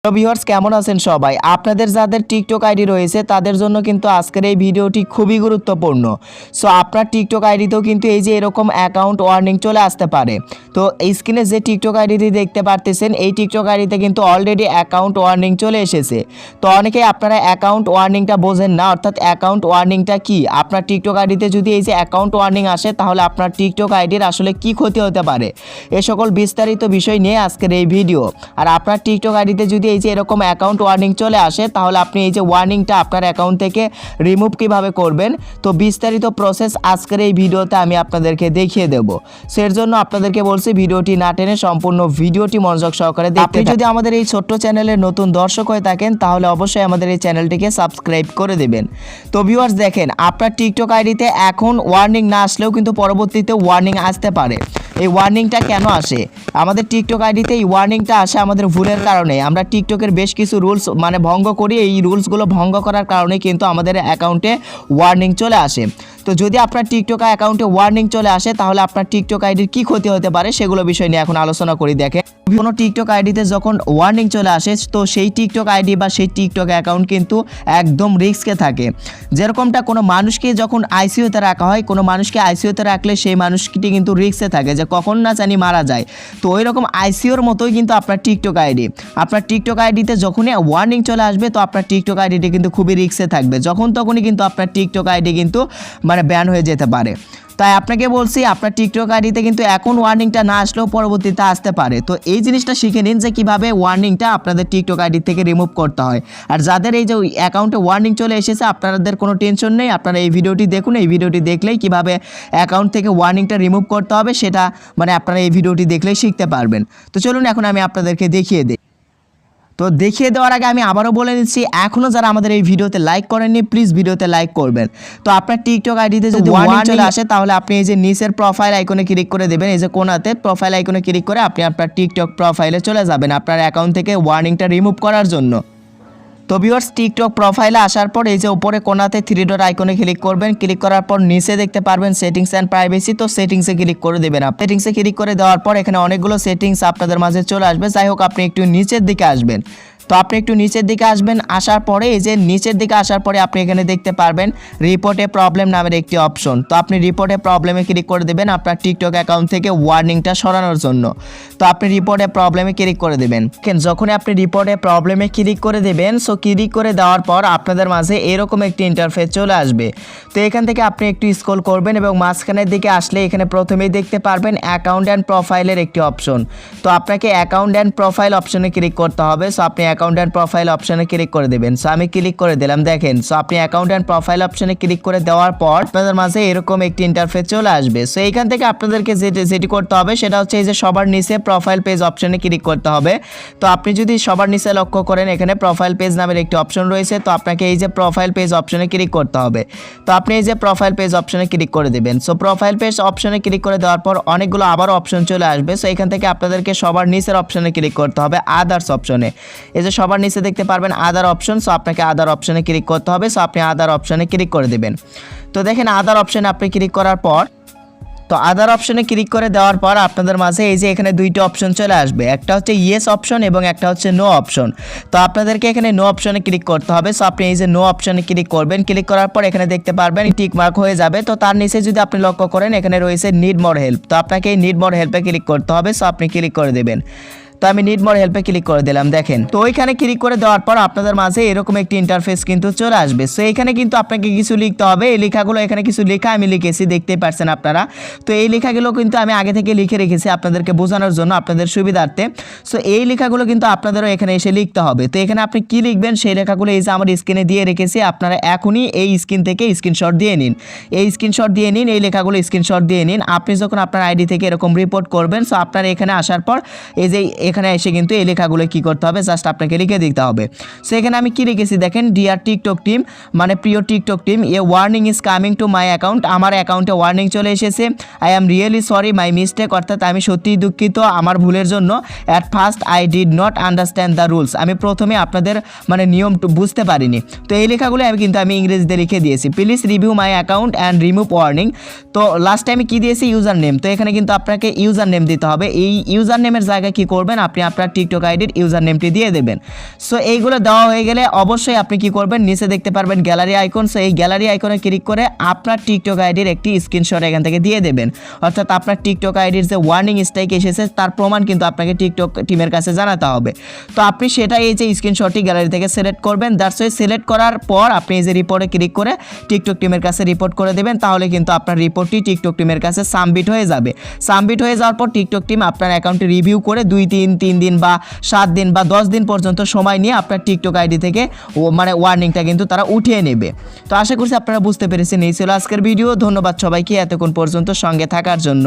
তো ভিউয়ার্স কেমন আছেন সবাই? আপনাদের যাদের টিকটক আইডি রয়েছে তাদের জন্য কিন্তু আজকের এই ভিডিওটি খুবই গুরুত্বপূর্ণ। সো আপনার টিকটক আইডিতেও কিন্তু এই যে এরকম অ্যাকাউন্ট ওয়ার্নিং চলে আসতে পারে। তো এই স্ক্রিনে যে টিকটক আইডিটি দেখতে পারতেছেন এই টিকটক আইডিতে কিন্তু অলরেডি অ্যাকাউন্ট ওয়ার্নিং চলে এসেছে। তো অনেকেই আপনারা অ্যাকাউন্ট ওয়ার্নিংটা বোঝেন না, অর্থাৎ অ্যাকাউন্ট ওয়ার্নিংটা কি, আপনার টিকটক আইডিতে যদি এই যে অ্যাকাউন্ট ওয়ার্নিং আসে তাহলে আপনার টিকটক আইডির আসলে কি ক্ষতি হতে পারে, এ সকল বিস্তারিত বিষয় নিয়ে আজকের এই ভিডিও। আর আপনার টিকটক আইডিতে যদি এই যে এরকম অ্যাকাউন্ট ওয়ার্নিং চলে আসে তাহলে আপনি এই যে ওয়ার্নিংটা আপনার অ্যাকাউন্ট থেকে রিমুভ কিভাবে করবেন, তো বিস্তারিত প্রসেস আজকের এই ভিডিওতে আমি আপনাদেরকে দেখিয়ে দেব। সো এর জন্য আপনাদেরকে বলছি ভিডিওটি না টেনে সম্পূর্ণ ভিডিওটি মনোযোগ সহকারে দেখতে। আপনি যদি আমাদের এই ছোট্ট চ্যানেলের নতুন দর্শক হয়ে থাকেন তাহলে অবশ্যই আমাদের এই চ্যানেলটিকে সাবস্ক্রাইব করে দেবেন। তো ভিউয়ার্স দেখেন, আপনার টিকটক আইডিতে এখন ওয়ার্নিং না আসলেও কিন্তু পরবর্তীতে ওয়ার্নিং আসতে পারে। এই ওয়ার্নিংটা কেন আসে? আমাদের টিকটক আইডিতে এই ওয়ার্নিংটা আসে আমাদের ভুলের কারণে। আমরা টিকটকের বেশ কিছু রুলস ভঙ্গ করি, এই রুলসগুলো ভঙ্গ করার কারণে কিন্তু আমাদের অ্যাকাউন্টে ওয়ার্নিং চলে আসে। তো যদি আপনার টিকটক অ্যাকাউন্টে ওয়ার্নিং চলে আসে তাহলে আপনার টিকটক আইডির কী ক্ষতি হতে পারে সেগুলো বিষয় নিয়ে এখন আলোচনা করি। দেখেন, কোনো টিকটক আইডিতে যখন ওয়ার্নিং চলে আসে তো সেই টিকটক আইডি বা সেই টিকটক অ্যাকাউন্ট কিন্তু একদম রিস্কে থাকে। যেরকমটা কোনো মানুষকে যখন আইসিইউতে রাখা হয়, কোনো মানুষকে আইসিইউতে রাখলে সেই মানুষটি কিন্তু রিস্কে থাকে যে কখন না জানি মারা যায়। তো ওই রকম আইসিইউর মতোই কিন্তু আপনার টিকটক আইডি। আপনার টিকটক আইডিতে যখনই ওয়ার্নিং চলে আসবে তো আপনার টিকটক আইডিটি কিন্তু খুবই রিস্কে থাকবে, যখন তখনই কিন্তু আপনার টিকটক আইডি কিন্তু ব্যান হয়ে যেতে পারে। তাই আপনাকে বলছি আপনার টিকটক আইডিতে কিন্তু এখন ওয়ার্নিংটা না আসলেও পরবর্তীতে আসতে পারে। তো এই জিনিসটা শিখে নিন যে কীভাবে ওয়ার্নিংটা আপনাদের টিকটক আইডি থেকে রিমুভ করতে হয়। আর যাদের এই যে অ্যাকাউন্টে ওয়ার্নিং চলে এসেছে আপনাদের কোনো টেনশন নেই, আপনারা এই ভিডিওটি দেখুন। এই ভিডিওটি দেখলেই কীভাবে অ্যাকাউন্ট থেকে ওয়ার্নিংটা রিমুভ করতে হবে সেটা আপনারা এই ভিডিওটি দেখলেই শিখতে পারবেন। তো চলুন এখন আমি আপনাদেরকে দেখিয়ে দিই। তো দেখিয়ে দেওয়ার আগে আমি আবারও বলে দিচ্ছি, এখনও যারা আমাদের এই ভিডিওতে লাইক করেননি প্লিজ ভিডিওতে লাইক করবেন। তো আপনার টিকটক আইডিতে যদি ওয়ার্নিং চলে আসে তাহলে আপনি এই যে নিচের প্রোফাইল আইকনে ক্লিক করে দেবেন, এই যে কোনাতে প্রোফাইল আইকনে ক্লিক করে আপনি আপনার টিকটক প্রোফাইলে চলে যাবেন আপনার অ্যাকাউন্ট থেকে ওয়ার্নিংটা রিমুভ করার জন্য। তো ভিউয়ার্স, টিকটক প্রোফাইলে আসার পর এই যে উপরে কোনাতে 3 ডট আইকনে ক্লিক করবেন, ক্লিক করার পর নিচে দেখতে পারবেন সেটিংস অ্যান্ড প্রাইভেসি। তো সেটিংসে ক্লিক করে দেবেন। সেটিংসে ক্লিক করে দেওয়ার পর এখানে অনেকগুলো সেটিংস আপনাদের মাঝে চলে আসবে। যাই হোক, আপনি একটু নিচের দিকে আসবেন। তো আপনি একটু নিচের দিকে আসবেন, আসার পরে এই যে নিচের দিকে আসার পরে আপনি এখানে দেখতে পারবেন রিপোর্টে প্রবলেম নামের একটি অপশন। তো আপনি রিপোর্টে প্রবলেমে ক্লিক করে দেবেন আপনার টিকটক অ্যাকাউন্ট থেকে ওয়ার্নিংটা সরানোর জন্য। তো আপনি রিপোর্টে প্রবলেমে ক্লিক করে দেবেন। যখনই আপনি রিপোর্টে প্রবলেমে ক্লিক করে দেবেন, সো ক্লিক করে দেওয়ার পর আপনাদের মাঝে এরকম একটি ইন্টারফেস চলে আসবে। তো এখান থেকে আপনি একটু স্ক্রল করবেন এবং মাঝখানের দিকে আসলে এখানে প্রথমেই দেখতে পারবেন অ্যাকাউন্ট অ্যান্ড প্রোফাইলের একটি অপশন। তো আপনাকে অ্যাকাউন্ট অ্যান্ড প্রোফাইল অপশনে ক্লিক করতে হবে। সো আপনি অ্যাকাউন্ট অ্যান্ড প্রোফাইল অপশনে ক্লিক করে দেবেন। সো আমি ক্লিক করে দিলাম। দেখেন, সো আপনি অ্যাকাউন্ট অ্যান্ড প্রোফাইল অপশনে ক্লিক করে দেওয়ার পর আপনাদের মাঝে এরকম একটি ইন্টারফেস চলে আসবে। সো এইখান থেকে আপনাদেরকে যেটি করতে হবে সেটা হচ্ছে এই যে সবার নিচে প্রোফাইল পেজ অপশনে ক্লিক করতে হবে। তো আপনি যদি সবার নিচে লক্ষ্য করেন এখানে প্রোফাইল পেজ নামের একটি অপশন রয়েছে। তো আপনাকে এই যে প্রোফাইল পেজ অপশনে ক্লিক করতে হবে। তো আপনি এই যে প্রোফাইল পেজ অপশনে ক্লিক করে দেবেন। সো প্রোফাইল পেজ অপশনে ক্লিক করে দেওয়ার পর অনেকগুলো আবার অপশন চলে আসবে। সো এখান থেকে আপনাদেরকে সবার নিচের অপশনে ক্লিক করতে হবে, আদার্স অপশনে। এই যে সবার নিচে দেখতে পারবেন আদার অপশন। সো আপনাকে আদার অপশনে ক্লিক করতে হবে। সো আপনি আদার অপশনে ক্লিক করে দেবেন। তো দেখেন, আদার অপশনে আপনি ক্লিক করার পর আদার অপশনে ক্লিক করে দেওয়ার পর আপনাদের মাঝে এই যে এখানে দুইটা অপশন চলে আসবে, একটা হচ্ছে ইয়েস অপশন এবং একটা হচ্ছে নো অপশন। তো আপনাদেরকে এখানে নো অপশনে ক্লিক করতে হবে। সো আপনি এই যে নো অপশনে ক্লিক করবেন, ক্লিক করার পর এখানে দেখতে পারবেন টিক মার্ক হয়ে যাবে। তো তার নিচে যদি আপনি লক্ষ্য করেন এখানে রয়েছে নিড মোর হেল্প। তো আপনাকে এই নিড মোর হেল্পে ক্লিক করতে হবে। সো আপনি ক্লিক করে দেবেন। তো আমি নিড মোর হেল্পে ক্লিক করে দিলাম। দেখেন, তো ওইখানে ক্লিক করে দেওয়ার পর আপনাদের মাঝে এরকম একটি ইন্টারফেস কিন্তু চলে আসবে। সো এখানে কিন্তু আপনাকে কিছু লিখতে হবে। এই লেখাগুলো এখানে কিছু লেখা আমি লিখেছি, দেখতেই পারছেন আপনারা। তো এই লেখাগুলো কিন্তু আমি আগে থেকে লিখে রেখেছি আপনাদেরকে বোঝানোর জন্য, আপনাদের সুবিধার্থে। সো এই লেখাগুলো কিন্তু আপনাদেরও এখানে এসে লিখতে হবে। তো এখানে আপনি কি লিখবেন সেই লেখাগুলো এই যে আমার স্ক্রিনে দিয়ে রেখেছি, আপনারা এখনই এই স্ক্রিন থেকে স্ক্রিনশট দিয়ে নিন। এই স্ক্রিনশট দিয়ে নিন, এই লেখাগুলো স্ক্রিনশট দিয়ে নিন। আপনি যখন আপনার আইডি থেকে এরকম রিপোর্ট করবেন, সো আপনার এখানে আসার পর এই যে এখানে এসে কিন্তু এই লেখাগুলো কি করতে হবে, জাস্ট আপনাকে লিখে দিতে হবে। সো এখানে আমি কি লিখেছি দেখেন, ডিয়ার টিকটক টিম, প্রিয় TikTok team, A warning is coming to my account. আমার অ্যাকাউন্টে ওয়ার্নিং চলে এসেছে। I am really sorry my mistake, অর্থাৎ আমি সত্যিই দুঃখিত আমার ভুলের জন্য। At first I did not understand the rules, আমি প্রথমে আপনাদের নিয়ম বুঝতে পারিনি। তো এই লেখাগুলো আমি ইংরেজিতে লিখে দিয়েছি। Please review my account and remove warning. তো লাস্ট টাইমে কি দিয়েছি, ইউজার নেম। তো এখানে কিন্তু আপনাকে ইউজার নেম দিতে হবে। এই ইউজার নেমের জায়গায় কি করবেন, আপনি আপনার টিকটক আইডির ইউজার নেমটি দিয়ে দেবেন। সো এইগুলো দেওয়া হয়ে গেলে অবশ্যই আপনি কি করবেন, নিচে দেখতে পারবেন গ্যালারি আইকন। সো এই গ্যালারি আইকনে ক্লিক করে আপনার টিকটক আইডির একটি স্ক্রিনশট এখান থেকে দিয়ে দেবেন। অর্থাৎ আপনার টিকটক আইডির যে ওয়ার্নিং স্ট্রাইক এসেছে তার প্রমাণ কিন্তু আপনাকে টিকটক টিমের কাছে জানাতে হবে। তো আপনি সেটাই এই যে স্ক্রিনশটটি গ্যালারি থেকে সিলেক্ট করবেন। দ্যাটস ওয়াই সিলেক্ট করার পর আপনি এই যে রিপোর্টে ক্লিক করে টিকটক টিমের কাছে রিপোর্ট করে দেবেন। তাহলে কিন্তু আপনার রিপোর্টটি টিকটক টিমের কাছে সাবমিট হয়ে যাবে। সাবমিট হয়ে যাওয়ার পর টিকটক টিম আপনার অ্যাকাউন্টটি রিভিউ করে 2-3 দিন বা 7 দিন বা 10 দিন পর্যন্ত সময় নিয়ে আপনার টিকটক আইডি থেকে মানে ওয়ার্নিংটা কিন্তু তারা উঠিয়ে নেবে। তো আশা করছি আপনারা বুঝতে পেরেছেন। এই ছিল আজকের ভিডিও। ধন্যবাদ সবাইকে এতক্ষণ পর্যন্ত সঙ্গে থাকার জন্য।